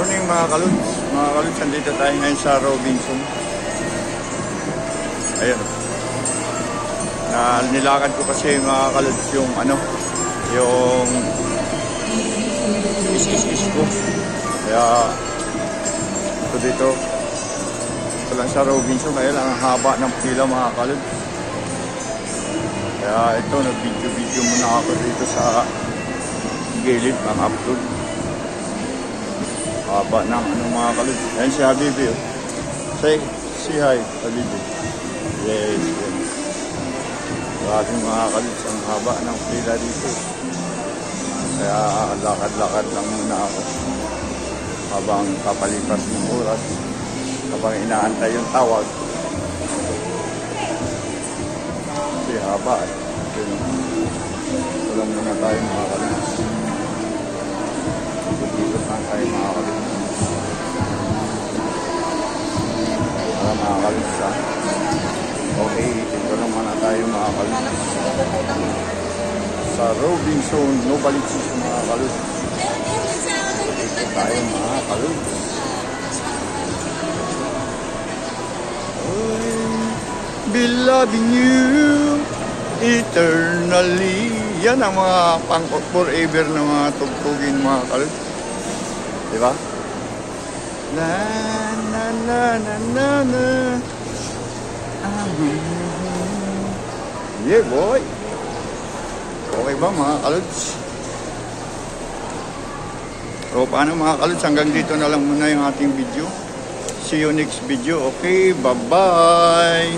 Morning mga kaluds. Mga kaluds, andito tayo ngayon sa Robinson. Ayun. Nilakad ko kasi mga kaluds yung yung is ko. Kaya ito dito. Ito lang sa Robinson. Kaya lang ang haba ng pila mga kaluds. Kaya ito, nag-video muna ako dito sa gilid ng upload. Haba ng mga kaluds. Ayan si Habibi. Oh. Say hi, Habibi. Yes. Maraming mga kaluds. Ang haba ng pila dito. Kaya lakad-lakad lang muna ako. Habang kapalipas ng oras. Habang inaantay yung tawag. Kasi haba. Ito lang muna tayo mga kaluds. Dito lang tayo mga kaluds. Para mga kaluds ha. Okay, dito lang muna tayo mga kaluds. Sa Robinson, Novaliches mga kaluds. Dito tayo mga kaluds. Be loving you eternally. Yan ang mga pang forever na mga tugtugin mga kaluds. Diba? Na na na na na na. Yeah boy. Okay ba mga kaluds? So paano mga kaluds, hanggang dito na lang muna yung ating video. See you next video. Okay, bye bye.